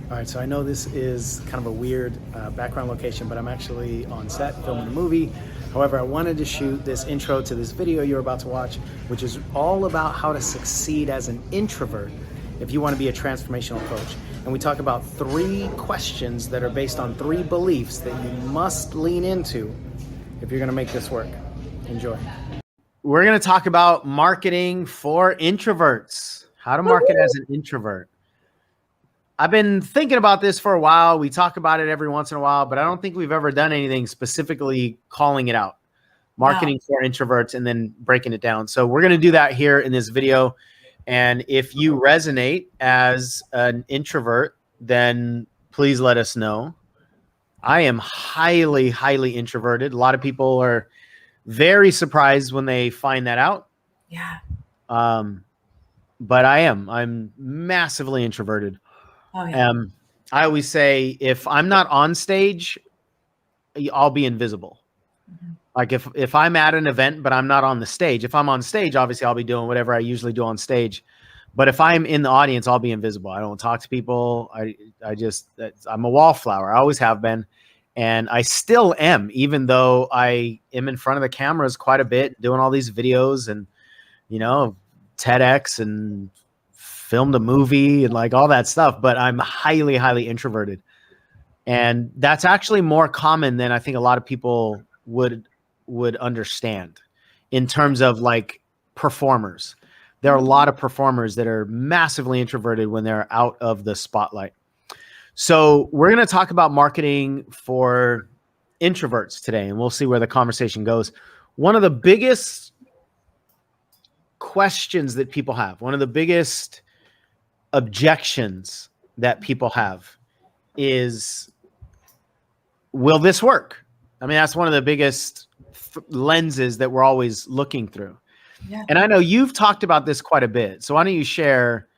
All right, so I know this is kind of a weird background location, but I'm actually on set filming a movie. However, I wanted to shoot this intro to this video you're about to watch, which is all about how to succeed as an introvert if you want to be a transformational coach. And we talk about 3 questions that are based on 3 beliefs that you must lean into if you're going to make this work. Enjoy. We're going to talk about marketing for introverts, how to market as an introvert. I've been thinking about this for a while. We talk about it every once in a while, but I don't think we've ever done anything specifically calling it out. Marketing for introverts and then breaking it down. So we're going to do that here in this video. And if you resonate as an introvert, then please let us know. I am highly, highly introverted. A lot of people are very surprised when they find that out. Yeah. But I'm massively introverted. Oh, yeah. I always say, if I'm not on stage, I'll be invisible. Mm-hmm. Like if I'm at an event, but I'm not on the stage, if I'm on stage, obviously I'll be doing whatever I usually do on stage. But if I'm in the audience, I'll be invisible. I don't talk to people. I'm a wallflower. I always have been. And I still am, even though I am in front of the cameras quite a bit, doing all these videos and, TEDx and filmed a movie and like all that stuff, but I'm highly, highly introverted. And that's actually more common than I think a lot of people would understand in terms of like performers. There are a lot of performers that are massively introverted when they're out of the spotlight. So we're going to talk about marketing for introverts today, and we'll see where the conversation goes. One of the biggest questions that people have, one of the biggest objections that people have is, will this work? I mean, that's one of the biggest lenses that we're always looking through. Yeah. And I know you've talked about this quite a bit. So why don't you share,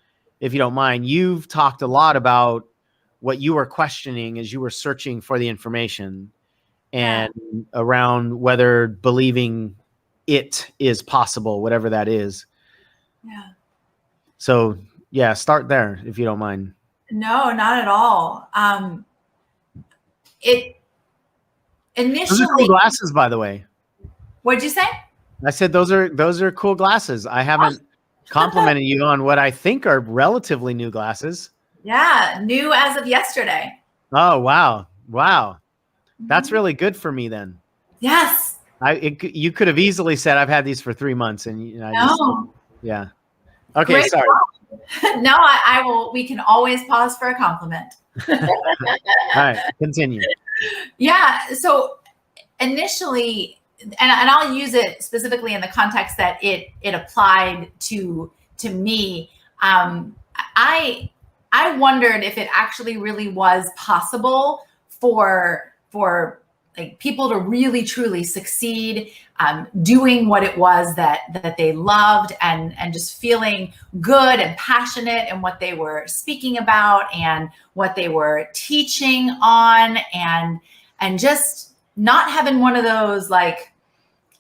if you don't mind? You've talked a lot about what you were questioning as you were searching for the information and around whether believing it is possible, whatever that is. Yeah. So yeah, start there if you don't mind. No, not at all. It initially. Those are cool glasses, by the way. What'd you say? I said those are cool glasses. I haven't complimented you on what I think are relatively new glasses. Yeah, new as of yesterday. Oh wow, wow, that's really good for me then. Yes. You could have easily said I've had these for 3 months, and yeah. Okay, great. Sorry. No, I will. We can always pause for a compliment. All right, continue. Yeah. So initially, and I'll use it specifically in the context that it applied to me. I wondered if it actually really was possible for like people to really truly succeed, doing what it was that they loved and just feeling good and passionate in what they were speaking about and what they were teaching on, and just not having one of those like,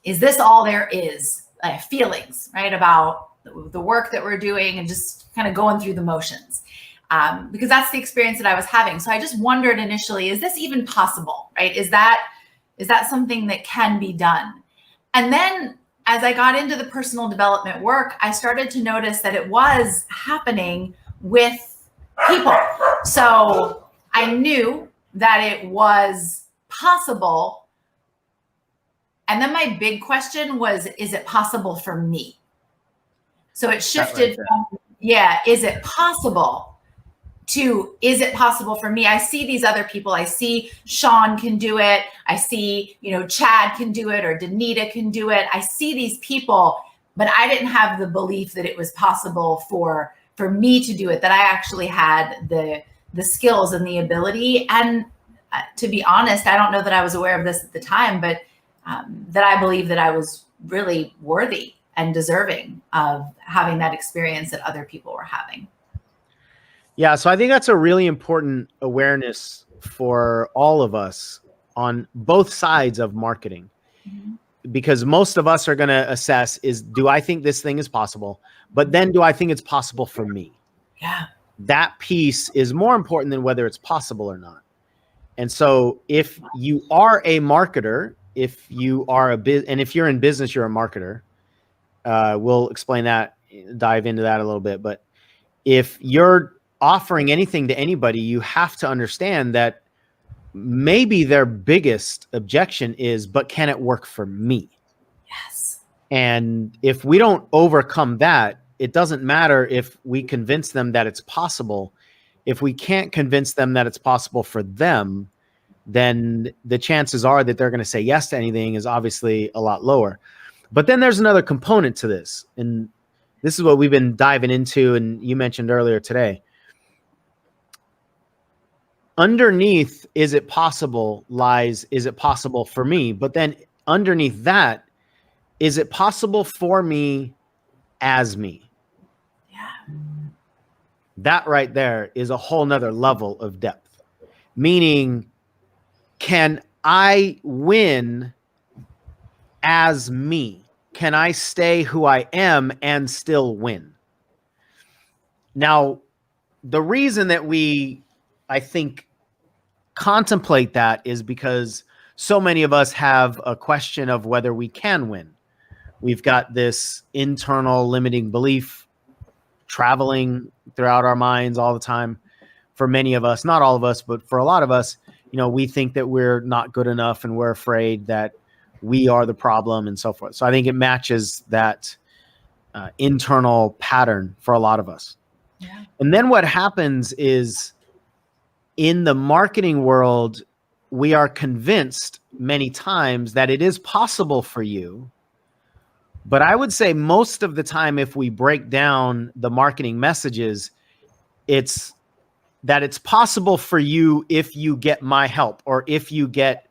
is this all there is, feelings, right, about the work that we're doing and just kind of going through the motions. Because that's the experience that I was having. So I just wondered initially, is this even possible, right? Is that something that can be done? And then as I got into the personal development work, I started to notice that it was happening with people. So I knew that it was possible. And then my big question was, is it possible for me? So it shifted from, is it possible? To, is it possible for me? I see these other people. I see Sean can do it. I see, Chad can do it, or Danita can do it. I see these people, but I didn't have the belief that it was possible for me to do it, that I actually had the skills and the ability. And to be honest, I don't know that I was aware of this at the time, but that I believe that I was really worthy and deserving of having that experience that other people were having. Yeah, so I think that's a really important awareness for all of us on both sides of marketing. Mm-hmm. Because most of us are going to assess do I think this thing is possible? But then do I think it's possible for me? Yeah. that piece is more important than whether it's possible or not. And so if you are a marketer, if you are and if you're in business, you're a marketer. We'll explain that, dive into that a little bit. But if you're offering anything to anybody, you have to understand that maybe their biggest objection is, but can it work for me? Yes. And if we don't overcome that, it doesn't matter if we convince them that it's possible. If we can't convince them that it's possible for them, then the chances are that they're going to say yes to anything is obviously a lot lower. But then there's another component to this. And this is what we've been diving into, and you mentioned earlier today. Underneath, is it possible, lies, is it possible for me? But then underneath that, is it possible for me as me? Yeah. That right there is a whole nother level of depth. Meaning, can I win as me? Can I stay who I am and still win? Now, the reason that we, I think, contemplate that is because so many of us have a question of whether we can win. We've got this internal limiting belief traveling throughout our minds all the time. For many of us, not all of us, but for a lot of us, we think that we're not good enough and we're afraid that we are the problem and so forth. So I think it matches that internal pattern for a lot of us. Yeah. And then what happens is, in the marketing world, we are convinced many times that it is possible for you. But I would say most of the time, if we break down the marketing messages, it's that it's possible for you if you get my help or if you get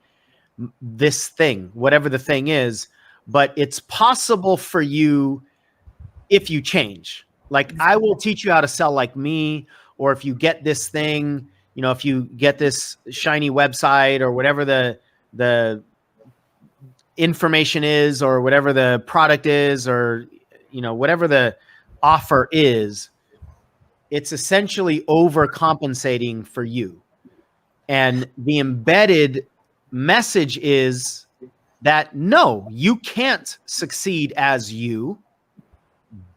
this thing, whatever the thing is. But it's possible for you if you change. Like, I will teach you how to sell like me, or if you get this thing, if you get this shiny website or whatever the information is, or whatever the product is, or, whatever the offer is, it's essentially overcompensating for you. And the embedded message is that, no, you can't succeed as you,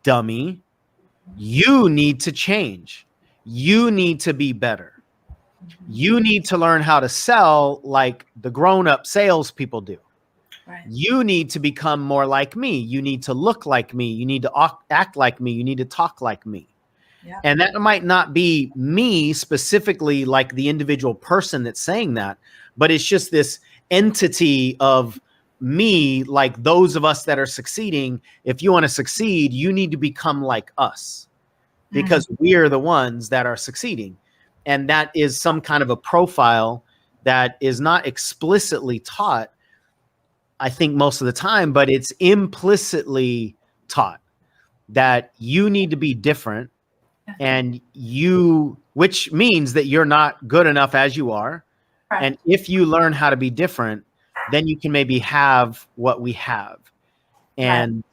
dummy. You need to change. You need to be better. You need to learn how to sell like the grown-up salespeople do. Right. You need to become more like me. You need to look like me. You need to act like me. You need to talk like me. Yeah. And that might not be me specifically, like the individual person that's saying that, but it's just this entity of me, like those of us that are succeeding. If you want to succeed, you need to become like us, because we're the ones that are succeeding. And that is some kind of a profile that is not explicitly taught, I think, most of the time, but it's implicitly taught that you need to be different, and which means that you're not good enough as you are. Right. And if you learn how to be different, then you can maybe have what we have. And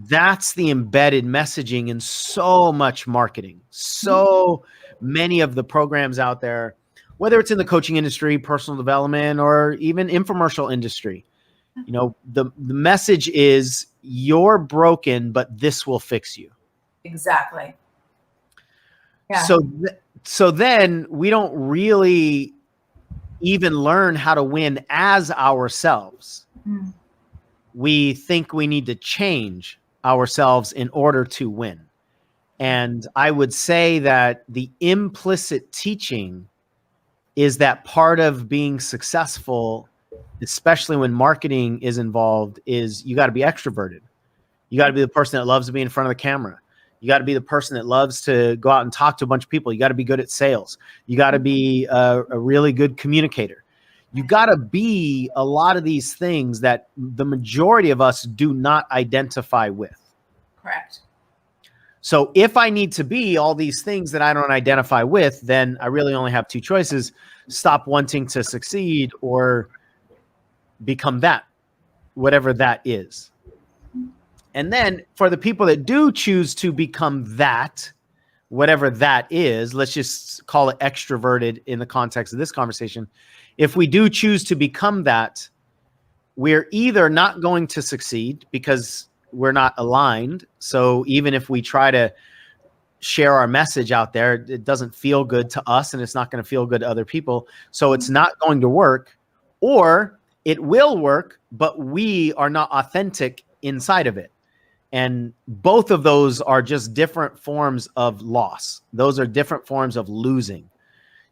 that's the embedded messaging in so much marketing. So many of the programs out there, whether it's in the coaching industry, personal development, or even infomercial industry, the message is, you're broken, but this will fix you. Exactly. Yeah. So then we don't really even learn how to win as ourselves. We think we need to change ourselves in order to win. And I would say that the implicit teaching is that part of being successful, especially when marketing is involved, is you got to be extroverted. You got to be the person that loves to be in front of the camera. You got to be the person that loves to go out and talk to a bunch of people. You got to be good at sales. You got to be a really good communicator. You got to be a lot of these things that the majority of us do not identify with. Correct. So if I need to be all these things that I don't identify with, then I really only have two choices: stop wanting to succeed or become that, whatever that is. And then for the people that do choose to become that, whatever that is, let's just call it extroverted in the context of this conversation. If we do choose to become that, we're either not going to succeed because we're not aligned. So even if we try to share our message out there, it doesn't feel good to us and it's not going to feel good to other people. So it's not going to work, or it will work, but we are not authentic inside of it. And both of those are just different forms of loss. Those are different forms of losing.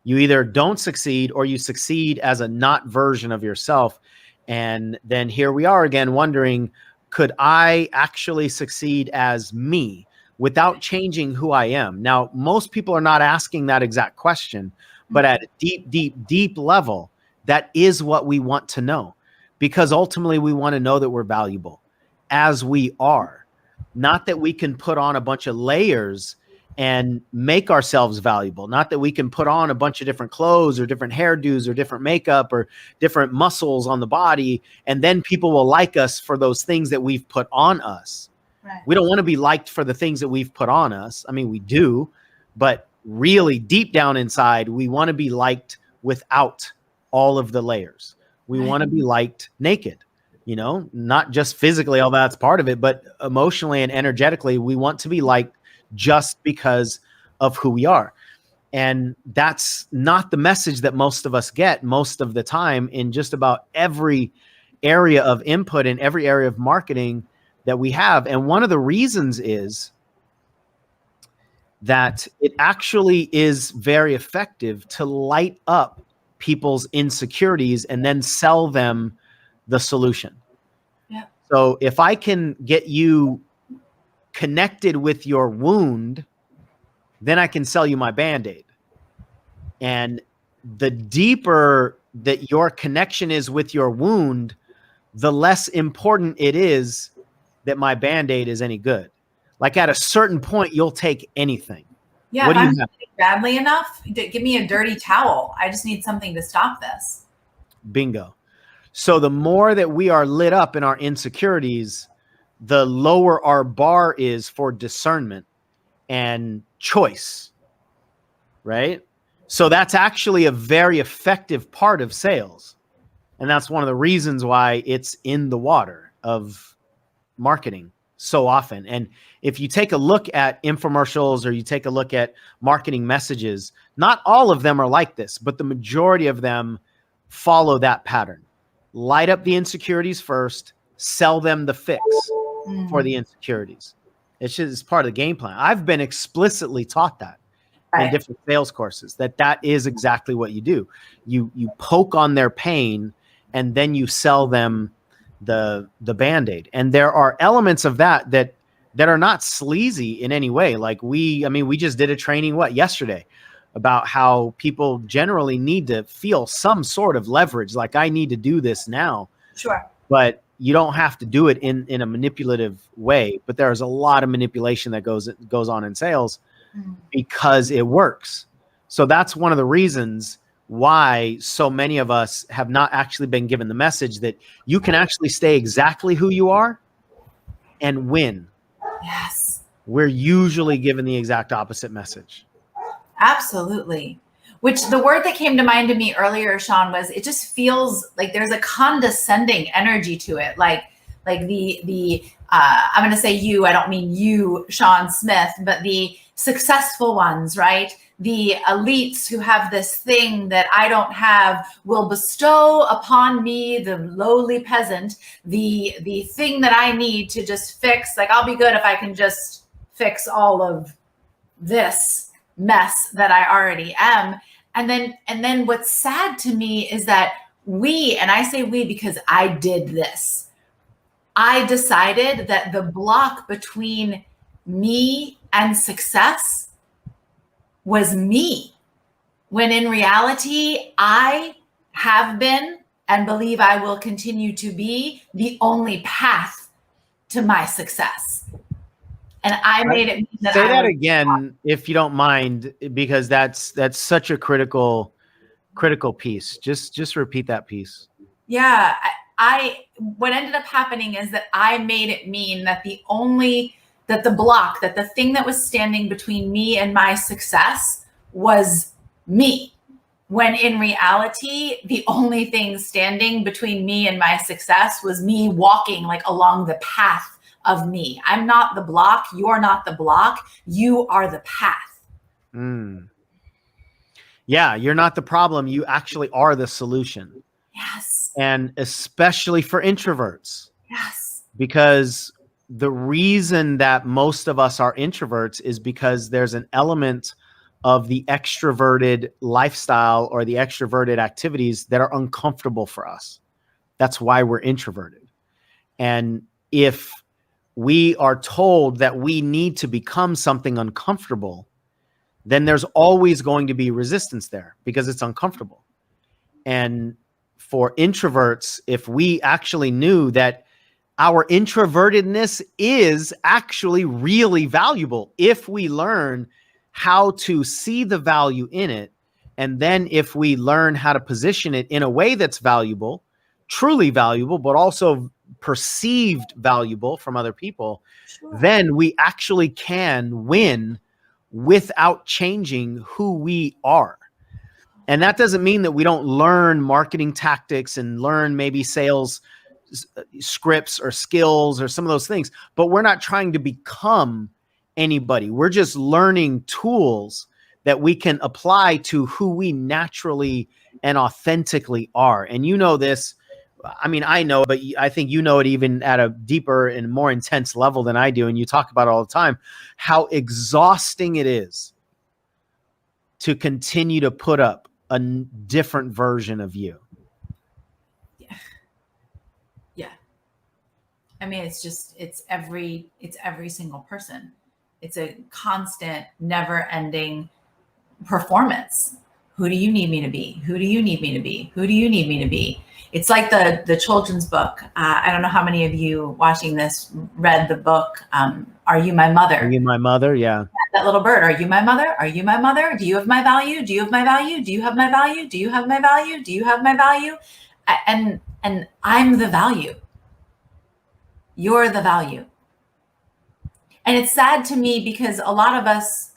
You either don't succeed or you succeed as a not version of yourself. And then here we are again wondering, could I actually succeed as me without changing who I am? Now, most people are not asking that exact question, but at a deep, deep, deep level, that is what we want to know, because ultimately we want to know that we're valuable as we are, not that we can put on a bunch of layers and make ourselves valuable, not that we can put on a bunch of different clothes or different hairdos or different makeup or different muscles on the body, and then people will like us for those things that we've put on us. Right. We don't want to be liked for the things that we've put on us. I mean, we do, but really deep down inside, we want to be liked without all of the layers. We want to be liked naked, you know, not just physically, all that's part of it, but emotionally and energetically, we want to be liked just because of who we are. And that's not the message that most of us get most of the time in just about every area of input in every area of marketing that we have. And one of the reasons is that it actually is very effective to light up people's insecurities and then sell them the solution. Yeah. So if I can get you connected with your wound, then I can sell you my Band-Aid. And the deeper that your connection is with your wound, the less important it is that my Band-Aid is any good. Like at a certain point, you'll take anything. Yeah, what if I'm feeling badly enough, give me a dirty towel. I just need something to stop this. Bingo. So the more that we are lit up in our insecurities, the lower our bar is for discernment and choice, right? So that's actually a very effective part of sales. And that's one of the reasons why it's in the water of marketing so often. And if you take a look at infomercials or you take a look at marketing messages, not all of them are like this, but the majority of them follow that pattern. Light up the insecurities first, sell them the fix for the insecurities. It's part of the game plan. I've been explicitly taught that in different sales courses, that is exactly what you do. You poke on their pain and then you sell them the Band-Aid. And there are elements of that are not sleazy in any way. Like we just did a training yesterday about how people generally need to feel some sort of leverage. Like I need to do this now. Sure. But you don't have to do it in a manipulative way. But there's a lot of manipulation that goes on in sales because it works. So that's one of the reasons why so many of us have not actually been given the message that you can actually stay exactly who you are and win. Yes. We're usually given the exact opposite message. Absolutely. Which the word that came to mind to me earlier, Sean, was it just feels like there's a condescending energy to it. Like the I'm going to say you, I don't mean you, Sean Smith, but the successful ones, right? The elites who have this thing that I don't have will bestow upon me, the lowly peasant, the thing that I need to just fix. Like I'll be good if I can just fix all of this mess that I already am. And then what's sad to me is that we, and I say we because I did this, I decided that the block between me and success was me, when in reality, I have been and believe I will continue to be the only path to my success. And I made it. Say that again, if you don't mind, because that's such a critical piece. Just repeat that piece. Yeah, what ended up happening is that I made it mean that the that the thing that was standing between me and my success was me. When in reality, the only thing standing between me and my success was me walking like along the path of me. I'm not the block. You're not the block. You are the path. Mm. Yeah, you're not the problem. You actually are the solution. Yes. And especially for introverts. Yes. Because the reason that most of us are introverts is because there's an element of the extroverted lifestyle or the extroverted activities that are uncomfortable for us. That's why we're introverted. And if we are told that we need to become something uncomfortable, then there's always going to be resistance there because it's uncomfortable. And for introverts, if we actually knew that our introvertedness is actually really valuable, if we learn how to see the value in it, and then if we learn how to position it in a way that's valuable, truly valuable, but also perceived valuable from other people, Sure. then we actually can win without changing who we are. And that doesn't mean that we don't learn marketing tactics and learn maybe sales scripts or skills or some of those things, but we're not trying to become anybody. We're just learning tools that we can apply to who we naturally and authentically are. And you know this, I mean, I know, but I think you know it even at a deeper and more intense level than I do. And you talk about it all the time, how exhausting it is to continue to put up a different version of you. I mean, it's every single person. It's a constant, never ending performance. Who do you need me to be? Who do you need me to be? Who do you need me to be? It's like the children's book. I don't know how many of you watching this read the book, Are You My Mother? Are You My Mother? Yeah. That little bird. Are you my mother? Are you my mother? Do you have my value? Do you have my value? Do you have my value? Do you have my value? Do you have my value? And I'm the value. You're the value. And it's sad to me because a lot of us,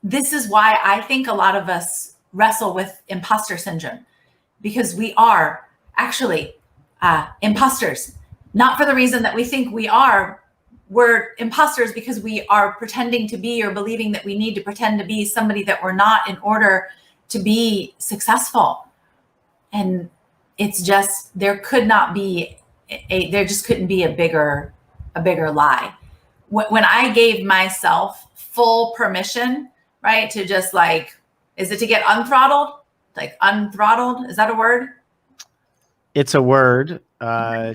this is why I think a lot of us wrestle with imposter syndrome, because we are actually imposters, not for the reason that we think we are. We're imposters because we are pretending to be or believing that we need to pretend to be somebody that we're not in order to be successful. And it's just, there just couldn't be a bigger lie. When I gave myself full permission, right, to just like, is it to get unthrottled? Like unthrottled, is that a word? It's a word.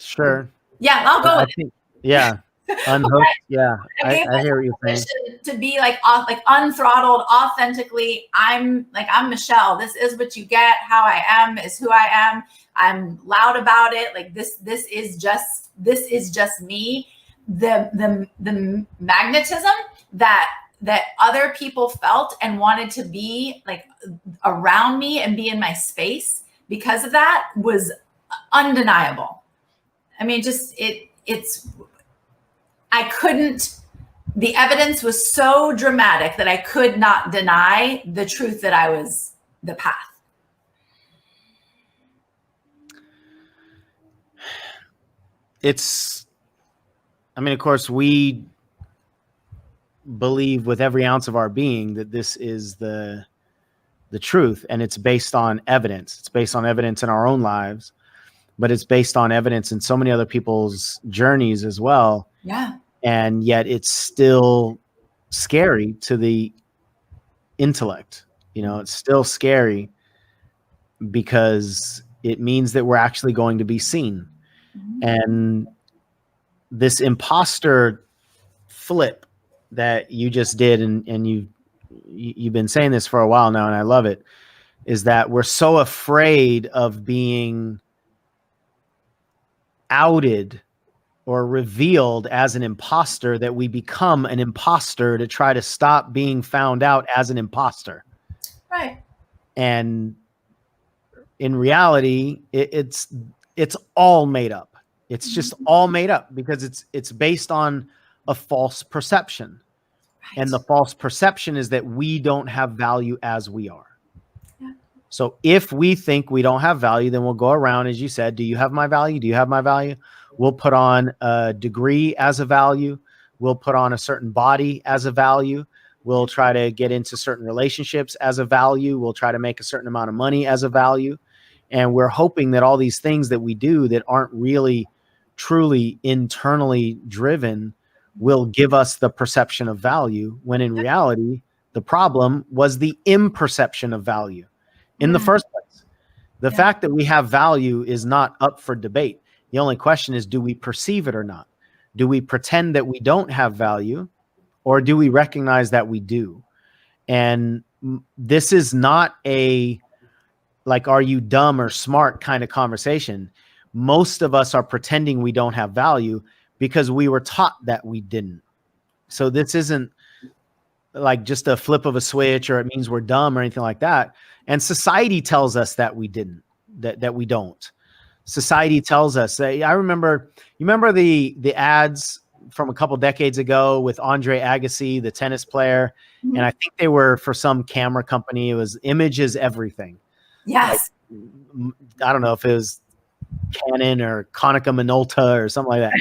Sure. Yeah, I'll go with it. Yeah. Unhooked. Yeah. I hear what you're saying. To be like unthrottled authentically. I'm Michelle. This is what you get. How I am is who I am. I'm loud about it. Like this is just me. The magnetism that other people felt and wanted to be like around me and be in my space because of that was undeniable. I mean, the evidence was so dramatic that I could not deny the truth that I was the path. I mean, of course, we believe with every ounce of our being that this is the truth, and it's based on evidence. It's based on evidence in our own lives, but it's based on evidence in so many other people's journeys as well. Yeah. And yet it's still scary to the intellect. You know, it's still scary because it means that we're actually going to be seen. Mm-hmm. And this imposter flip that you just did, and you've been saying this for a while now, and I love it, is that we're so afraid of being outed or revealed as an imposter that we become an imposter to try to stop being found out as an imposter. Right. And in reality, it's all made up. It's just all made up because it's based on a false perception. Right. And the false perception is that we don't have value as we are. Yeah. So if we think we don't have value, then we'll go around, as you said, do you have my value? Do you have my value? We'll put on a degree as a value. We'll put on a certain body as a value. We'll try to get into certain relationships as a value. We'll try to make a certain amount of money as a value. And we're hoping that all these things that we do that aren't really truly internally driven will give us the perception of value, when in reality, the problem was the imperception of value in the first place. The fact that we have value is not up for debate. The only question is, do we perceive it or not? Do we pretend that we don't have value, or do we recognize that we do? And this is not a, like, are you dumb or smart kind of conversation. Most of us are pretending we don't have value because we were taught that we didn't. So this isn't like just a flip of a switch, or it means we're dumb or anything like that. And society tells us that we didn't, that we don't. Society tells us that. I remember, you remember the ads from a couple decades ago with Andre Agassi, the tennis player. Mm-hmm. And I think they were for some camera company. It was image is everything. Yes. Like, I don't know if it was Canon or Konica Minolta or something like that.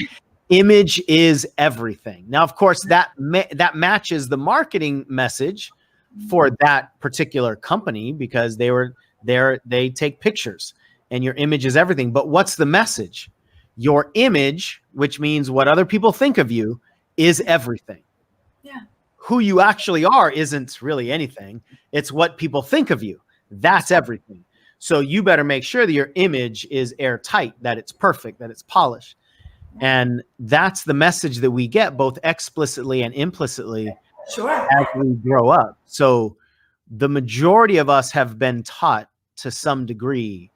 Image is everything. Now, of course, that matches the marketing message for that particular company, because they take pictures and your image is everything. But what's the message? Your image, which means what other people think of you, is everything. Yeah. Who you actually are isn't really anything. It's what people think of you. That's everything. So you better make sure that your image is airtight, that it's perfect, that it's polished. And that's the message that we get both explicitly and implicitly as we grow up. So the majority of us have been taught to some degree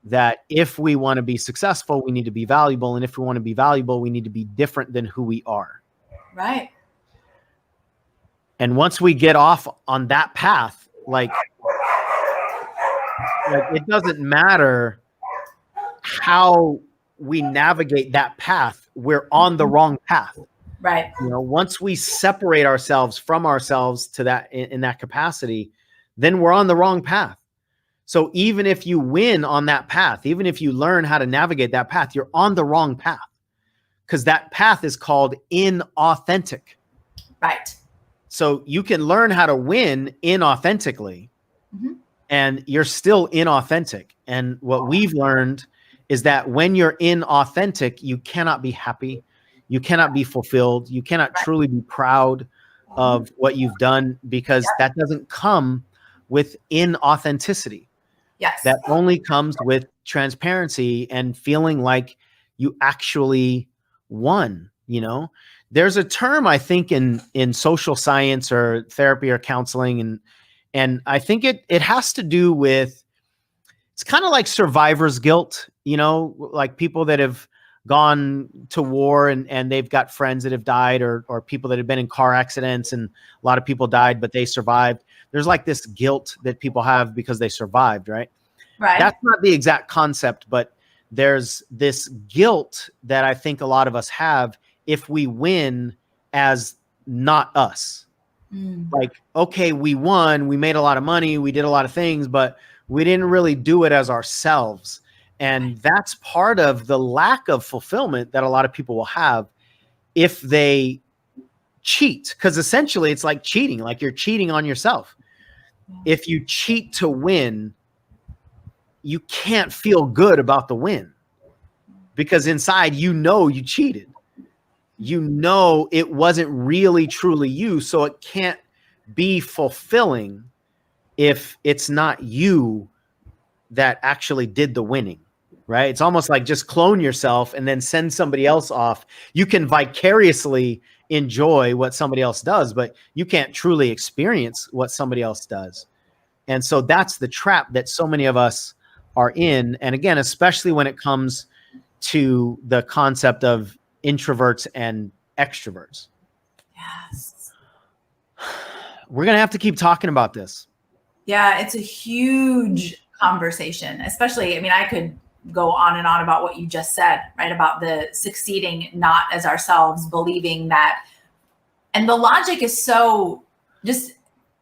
that if we want to be successful, we need to be valuable. And if we want to be valuable, we need to be different than who we are. Right. And once we get off on that path, like it doesn't matter how we navigate that path, we're on the wrong path. Right. You know, once we separate ourselves from ourselves to that in that capacity, then we're on the wrong path. So even if you win on that path, even if you learn how to navigate that path, you're on the wrong path, because that path is called inauthentic. Right. So you can learn how to win inauthentically, and you're still inauthentic. And what we've learned is that when you're inauthentic, you cannot be happy. You cannot be fulfilled. You cannot truly be proud of what you've done, because that doesn't come with inauthenticity. Yes. That only comes with transparency and feeling like you actually won. You know, there's a term, I think, in social science or therapy or counseling, and I think it has to do with, it's kind of like survivor's guilt, you know, like people that have gone to war and they've got friends that have died, or people that have been in car accidents and a lot of people died, but they survived. There's like this guilt that people have because they survived, right? Right. That's not the exact concept, but there's this guilt that I think a lot of us have if we win as not us. Like, okay, we won, we made a lot of money, we did a lot of things, but we didn't really do it as ourselves. And that's part of the lack of fulfillment that a lot of people will have if they cheat, because essentially it's like cheating, like you're cheating on yourself. If you cheat to win, you can't feel good about the win, because inside, you know, you cheated. You know, it wasn't really truly you. So it can't be fulfilling if it's not you that actually did the winning, right? It's almost like just clone yourself and then send somebody else off. You can vicariously enjoy what somebody else does, but you can't truly experience what somebody else does. And so that's the trap that so many of us are in. And again, especially when it comes to the concept of introverts and extroverts. Yes. We're going to have to keep talking about this. Yeah, it's a huge conversation, especially, I mean, I could go on and on about what you just said, right? About the succeeding not as ourselves, believing that And the logic is so just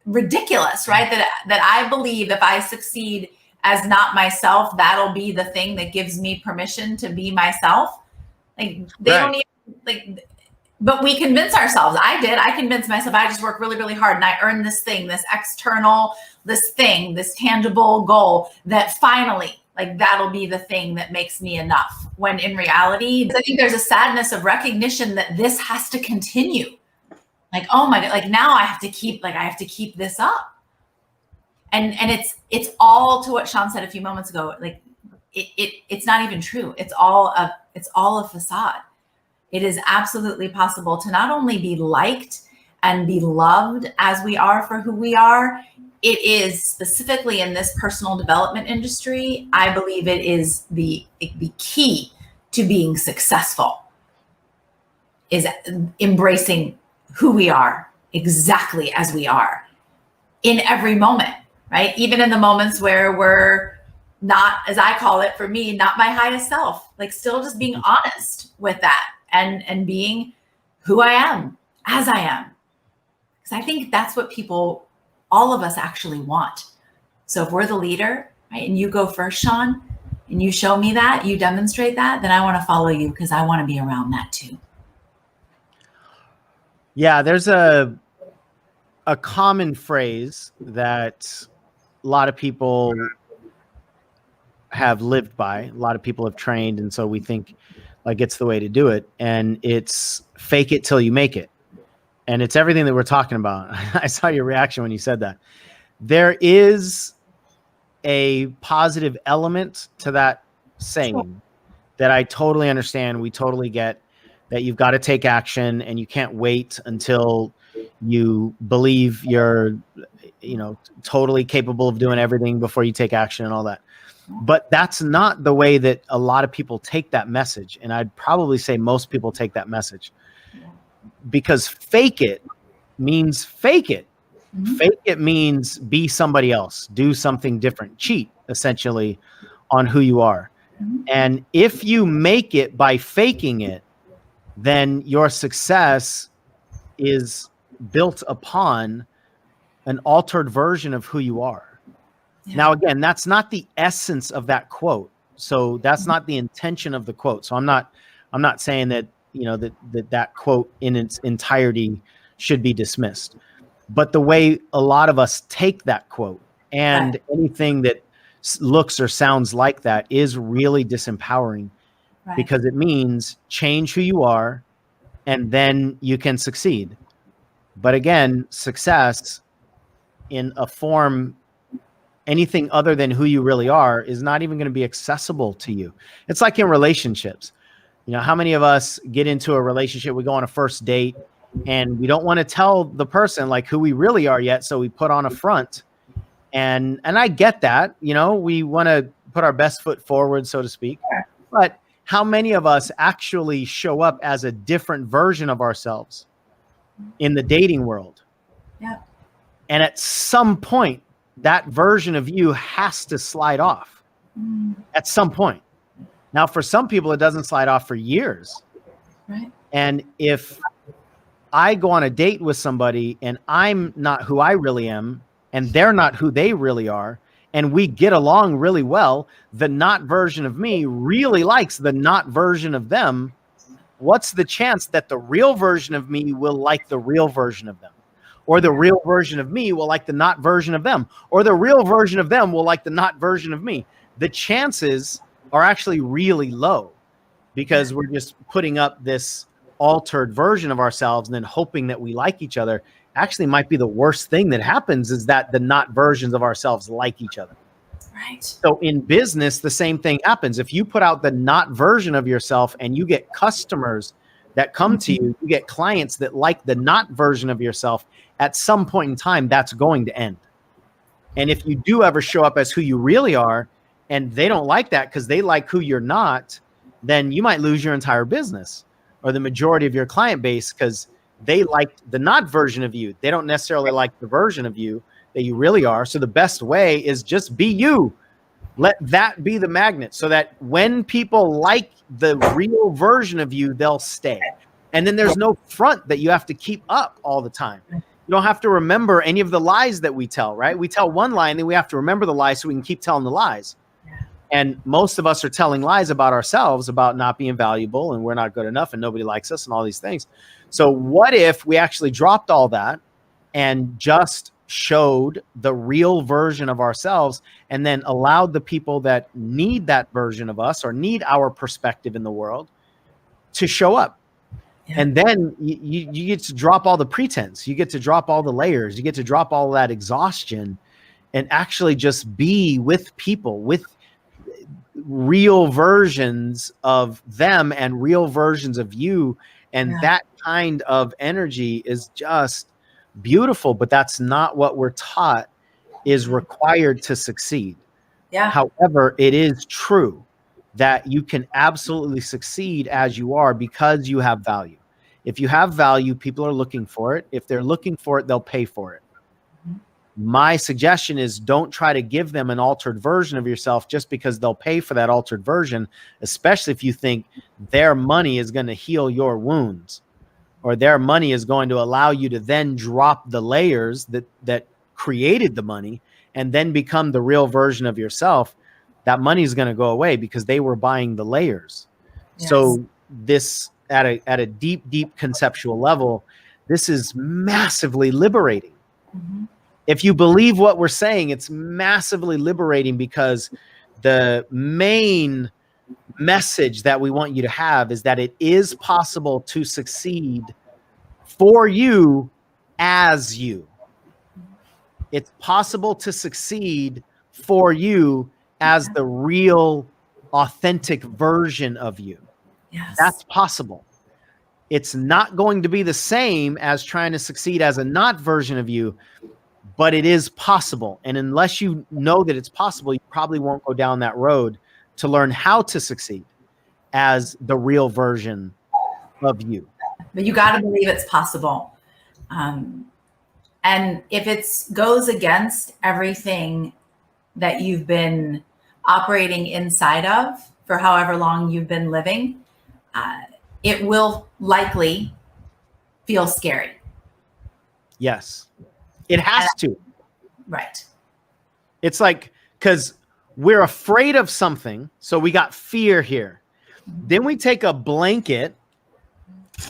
ridiculous, right? That I believe if I succeed as not myself, that'll be the thing that gives me permission to be myself. Like they don't even like, but we convince ourselves. I convinced myself I just work really, really hard and I earn this thing, this external, this thing, this tangible goal that finally, like that'll be the thing that makes me enough. When in reality, I think there's a sadness of recognition that this has to continue. Like, oh my God, like now I have to keep this up. And it's all to what Sean said a few moments ago. Like it's not even true. It's all a facade. It is absolutely possible to not only be liked and be loved as we are for who we are. It is specifically in this personal development industry. I believe it is the key to being successful is embracing who we are exactly as we are in every moment, right? Even in the moments where we're not, as I call it for me, not my highest self, like still just being honest with that and being who I am as I am. Because I think that's what people, all of us actually want. So if we're the leader, right, and you go first, Sean, and you show me that, you demonstrate that, then I want to follow you because I want to be around that too. Yeah, there's a common phrase that a lot of people have lived by, a lot of people have trained, and so we think like it's the way to do it, and it's fake it till you make it. And it's everything that we're talking about. I saw your reaction when you said that. There is a positive element to that saying that I totally understand. We totally get that you've got to take action and you can't wait until you believe you're, totally capable of doing everything before you take action and all that. But that's not the way that a lot of people take that message. And I'd probably say most people take that message. Because fake it means fake it. Mm-hmm. Fake it means be somebody else, do something different, cheat essentially on who you are. Mm-hmm. And if you make it by faking it, then your success is built upon an altered version of who you are. Yeah. Now, again, that's not the essence of that quote. So that's not the intention of the quote. So I'm not saying that, that quote in its entirety should be dismissed. But the way a lot of us take that quote and anything that looks or sounds like that is really disempowering, because it means change who you are and then you can succeed. But again, success in a form, anything other than who you really are, is not even going to be accessible to you. It's like in relationships. How many of us get into a relationship, we go on a first date, and we don't want to tell the person like who we really are yet, so we put on a front. And I get that, we want to put our best foot forward, so to speak. But how many of us actually show up as a different version of ourselves in the dating world? Yeah. And at some point, that version of you has to slide off at some point. Now, for some people, it doesn't slide off for years. Right. And if I go on a date with somebody and I'm not who I really am, and they're not who they really are, and we get along really well, the not version of me really likes the not version of them, what's the chance that the real version of me will like the real version of them? Or the real version of me will like the not version of them? Or the real version of them will like the not version of me? The chances are actually really low, because we're just putting up this altered version of ourselves and then hoping that we like each other. Actually might be the worst thing that happens, is that the not versions of ourselves like each other. Right. So in business, the same thing happens. If you put out the not version of yourself and you get customers that come to you, you get clients that like the not version of yourself, at some point in time, that's going to end. And if you do ever show up as who you really are, and they don't like that because they like who you're not, then you might lose your entire business or the majority of your client base, because they like the not version of you. They don't necessarily like the version of you that you really are. So the best way is just be you. Let that be the magnet, so that when people like the real version of you, they'll stay. And then there's no front that you have to keep up all the time. You don't have to remember any of the lies that we tell, right? We tell one lie and then we have to remember the lie so we can keep telling the lies. And most of us are telling lies about ourselves, about not being valuable and we're not good enough and nobody likes us and all these things. So what if we actually dropped all that and just showed the real version of ourselves and then allowed the people that need that version of us or need our perspective in the world to show up? Yeah. And then you get to drop all the pretense. You get to drop all the layers. You get to drop all that exhaustion and actually just be with people, with real versions of them and real versions of you. And that kind of energy is just beautiful, but that's not what we're taught is required to succeed. Yeah. However, it is true that you can absolutely succeed as you are because you have value. If you have value, people are looking for it. If they're looking for it, they'll pay for it. My suggestion is don't try to give them an altered version of yourself just because they'll pay for that altered version, especially if you think their money is going to heal your wounds or their money is going to allow you to then drop the layers that created the money and then become the real version of yourself. That money is going to go away because they were buying the layers. Yes. So this at a deep conceptual level, this is massively liberating. Mm-hmm. If you believe what we're saying, it's massively liberating because the main message that we want you to have is that it is possible to succeed for you as you. It's possible to succeed for you as the real, authentic version of you. Yes. That's possible. It's not going to be the same as trying to succeed as a not version of you, but it is possible. And unless you know that it's possible, you probably won't go down that road to learn how to succeed as the real version of you. But you got to believe it's possible. And if it goes against everything that you've been operating inside of for however long you've been living, it will likely feel scary. Yes, it has to. Right. It's like, because we're afraid of something. So we got fear here. Then we take a blanket. Do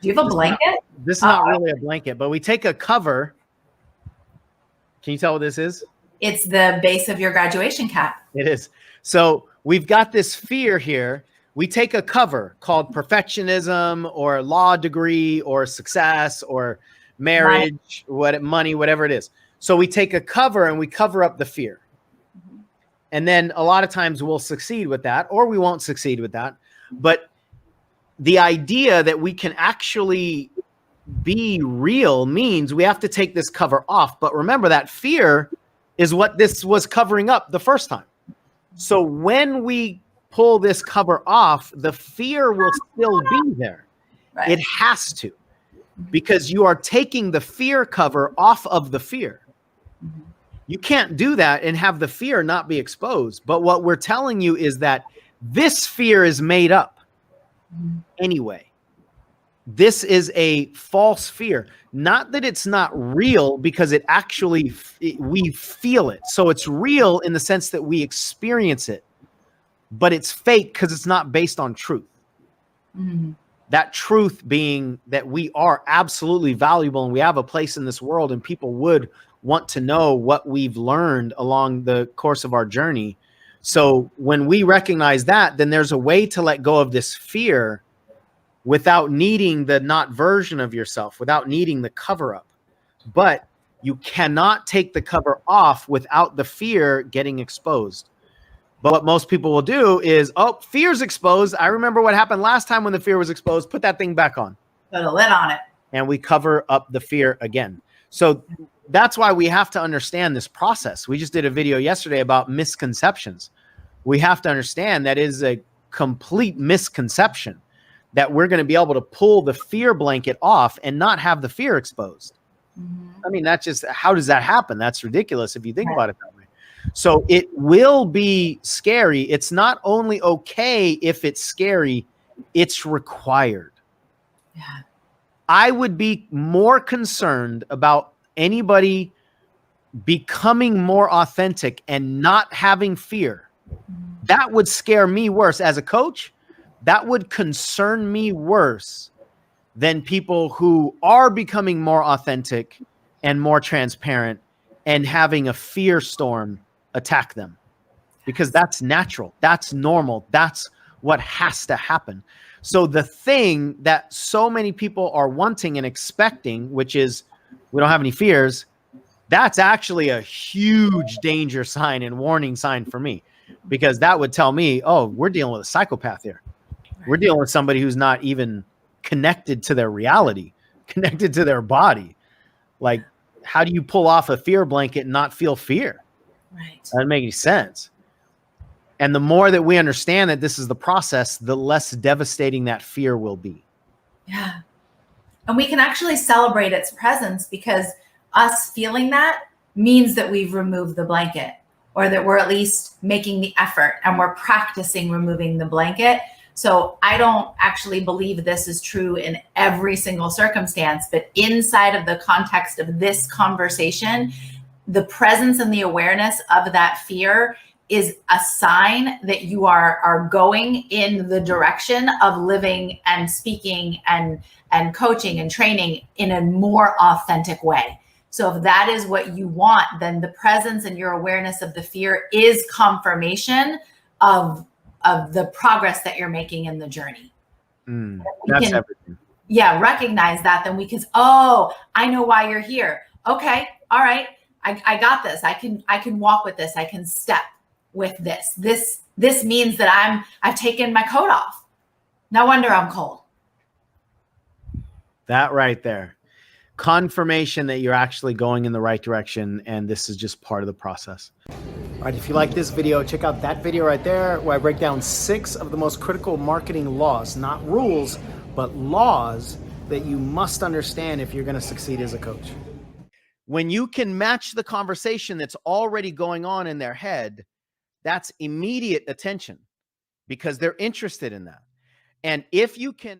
you have a blanket? This is not really a blanket, but we take a cover. Can you tell what this is? It's the base of your graduation cap. It is. So we've got this fear here. We take a cover called perfectionism or law degree or success or marriage, money, whatever it is. So we take a cover and we cover up the fear. And then a lot of times we'll succeed with that or we won't succeed with that. But the idea that we can actually be real means we have to take this cover off. But remember that fear is what this was covering up the first time. So when we pull this cover off, the fear will still be there. Right. It has to, because you are taking the fear cover off of the fear. Mm-hmm. You can't do that and have the fear not be exposed. But what we're telling you is that this fear is made up anyway. This is a false fear. Not that it's not real, because it actually, we feel it. So it's real in the sense that we experience it, but it's fake because it's not based on truth. Mm-hmm. That truth being that we are absolutely valuable and we have a place in this world and people would want to know what we've learned along the course of our journey. So when we recognize that, then there's a way to let go of this fear without needing the not version of yourself, without needing the cover up. But you cannot take the cover off without the fear getting exposed. But what most people will do is, oh, fear's exposed. I remember what happened last time when the fear was exposed. Put that thing back on. Put a lid on it. And we cover up the fear again. So that's why we have to understand this process. We just did a video yesterday about misconceptions. We have to understand that is a complete misconception that we're going to be able to pull the fear blanket off and not have the fear exposed. Mm-hmm. I mean, that's just, how does that happen? That's ridiculous if you think about it that way. So it will be scary. It's not only okay if it's scary, it's required. Yeah. I would be more concerned about anybody becoming more authentic and not having fear. That would scare me worse as a coach. That would concern me worse than people who are becoming more authentic and more transparent and having a fear storm attack them, because that's natural. That's normal. That's what has to happen. So the thing that so many people are wanting and expecting, which is we don't have any fears, that's actually a huge danger sign and warning sign for me, because that would tell me, oh, we're dealing with a psychopath here. Right. We're dealing with somebody who's not even connected to their reality, connected to their body. Like, how do you pull off a fear blanket and not feel fear? Right. That doesn't make any sense. And the more that we understand that this is the process, the less devastating that fear will be. Yeah. And we can actually celebrate its presence, because us feeling that means that we've removed the blanket, or that we're at least making the effort and we're practicing removing the blanket. So I don't actually believe this is true in every single circumstance, but inside of the context of this conversation, the presence and the awareness of that fear is a sign that you are going in the direction of living and speaking and coaching and training in a more authentic way. So if that is what you want, then the presence and your awareness of the fear is confirmation of the progress that you're making in the journey. That's everything. Yeah, recognize that. Then we can, oh, I know why you're here. Okay, all right, I got this. I can walk with this. I can step with this. This means that I've taken my coat off. No wonder I'm cold. That right there. Confirmation that you're actually going in the right direction, and this is just part of the process. All right, if you like this video, check out that video right there where I break down 6 of the most critical marketing laws, not rules, but laws that you must understand if you're going to succeed as a coach. When you can match the conversation that's already going on in their head, that's immediate attention, because they're interested in that. And if you can